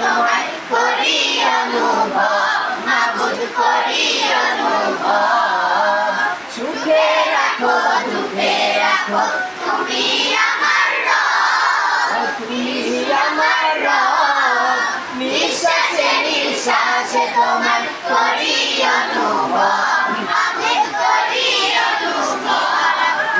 তোমায় করি অনুভব, মাবুদ করি অনুভব। সুখে রাখো দুঃখে রাখো তুমি আমার রব, তুমি আমার রব। নিঃশ্বাসে নিঃশ্বাসে তোমায় করি অনুভব, মাবুদ করি অনুভব।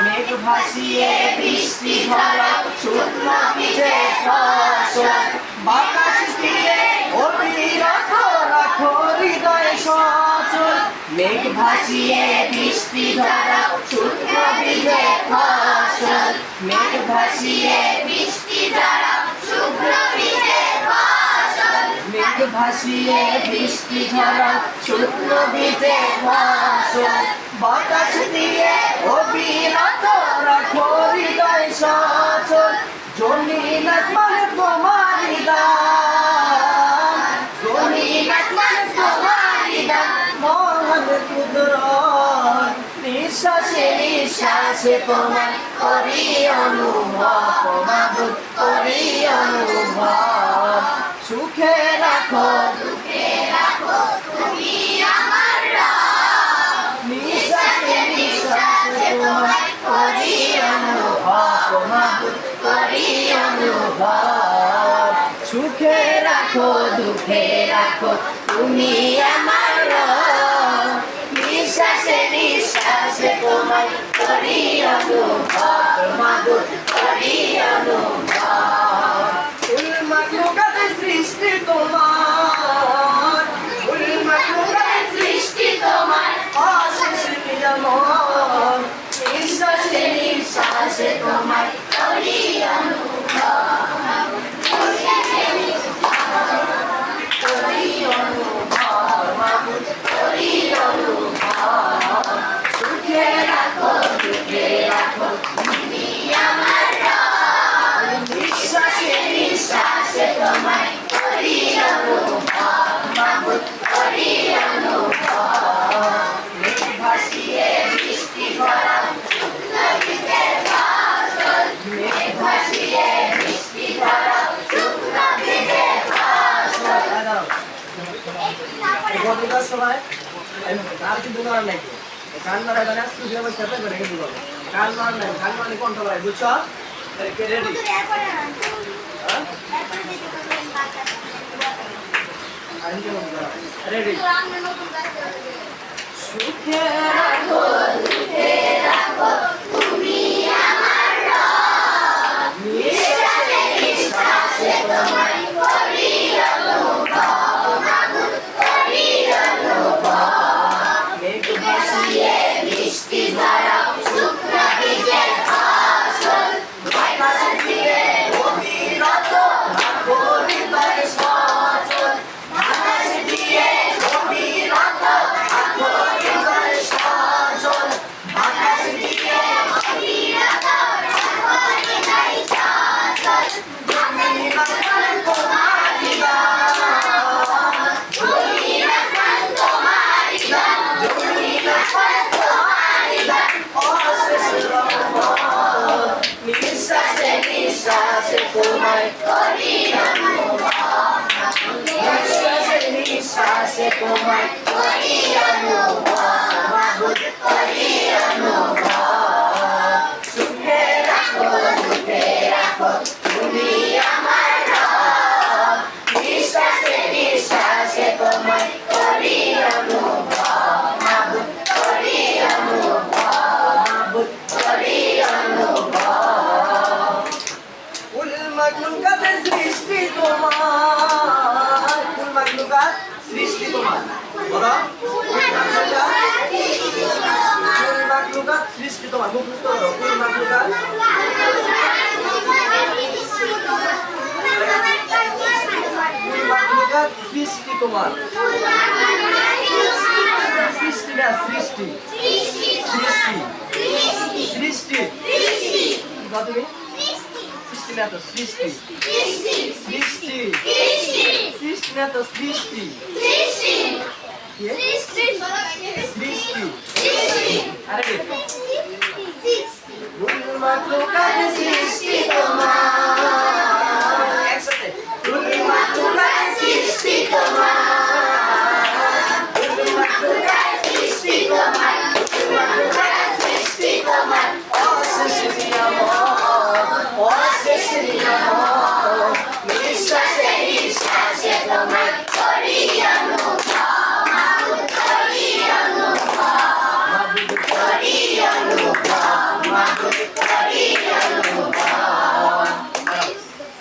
মেঘ ভাসিয়ে বৃষ্টি ঝরাও শুকনো বীজে ফসল, বাতাস দিয়ে অবিরত রাখো হৃদয় সচল। মেঘ ভাসিয়ে বৃষ্টি ঝরাও শুকনো বীজে ফসল, মেঘ ভাসিয়ে বৃষ্টি ঝরাও শুকনো বীজে ফসল। মেঘ ভাসিয়ে বৃষ্টি ঝরাও শুকনো বীজে ফসল, বাতাস দিয়ে অবিরত রাখো হৃদয় সচল। জমিন আসমান তোমারই দান, জমিন আসমান তোমারই দান, মহান কুদরত। নিঃশ্বাসে নিঃশ্বাসে তোমায় করি অনুভব, মাবুদ করি অনুভব। সুখে রাখো দুঃখে রাখো তুমি আমার রব, নিঃশ্বাসে নিঃশ্বাসে তোমায় করি অনুভব, মাবুদ করি অনুভব। সুখে রাখো দুঃখে রাখো তুমি আমার রব, নিঃশ্বাসে নিঃশ্বাসে তোমায় করি অনুভব, মাবুদ করি অনুভব। কুল মাখলুকাতের সৃষ্টি তোমার, কুল মাখলুকাতের সৃষ্টি তোমার, অশেষ নিয়ামত। নিঃশ্বাসে নিঃশ্বাসে তোমায় করি অনুভব, নিঃশ্বাসে নিঃশ্বাসে করি অনুভব, মাবুদ করি অনুভব। সুখে রাখো দুঃখে রাখো তুমি আমার রব, নিঃশ্বাসে নিঃশ্বাসে তোমায় করি অনুভব, মাবুদ করি অনুভব। মেঘ ভাসিয়ে বৃষ্টি ঝরাও শুকনো বীজে ফসল, মেঘ ভাসিয়ে বৃষ্টি ঝরাও শুকনো বীজে ফসল। গতকাল সময় আর কিন্তু করার নাই, কান মারা গানে সুযোগ বসে করে কিন্তু কান মার নাই, কান মানে কোনটা ভাই বুঝছো? Ready ready. সুখে রাখো দুঃখে রাখো তুমি আমার রব, নিঃশ্বাসে নিঃশ্বাসে তোমায় করি অনুভব, মাবুদ করি অনুভব। মেঘ ভাসিয়ে বৃষ্টি ঝরাও শুকনো বীজে ফসল, বাতাস দিয়ে অবিরত রাখো হৃদয় সচল। বাতাস দিয়ে অবিরত রাখো হৃদয় সচল, বাতাস দিয়ে অবিরত রাখো হৃদয় সচল। জমিন আসমান তোমারই দান, জমিন আসমান তোমারই দান, জমিন আসমান তোমারই দান, অশেষ রহমত। নিঃশ্বাসে নিঃশ্বাসে তোমায় করি অনুভব, নিঃশ্বাসে নিঃশ্বাসে তোমায় করি অনুভব, মাবুদ করি অনুভব। সুখে রাখো দুঃখে রাখো তুমি আমার রব, নিঃশ্বাসে নিঃশ্বাসে তোমায় করি অনুভব, মাবুদ করি অনুভব, মাবুদ করি অনুভব। কুল মাখলুকাতের সৃষ্টি তোমার, কুল মাখলুকাত সৃষ্টি তোমার, বলো কুল মাখলুকাত সৃষ্টি তোমার, মুখস্থ করো কুল মাখলুকাত। কুল মাখলুকাত সৃষ্টি তোমার, সৃষ্টি না সৃষ্টি, সৃষ্টি সৃষ্টি তুমি সৃষ্টি না তো সৃষ্টি, সৃষ্টি সৃষ্টি না তো সৃষ্টি, সৃষ্টি আরে সৃষ্টি তোমার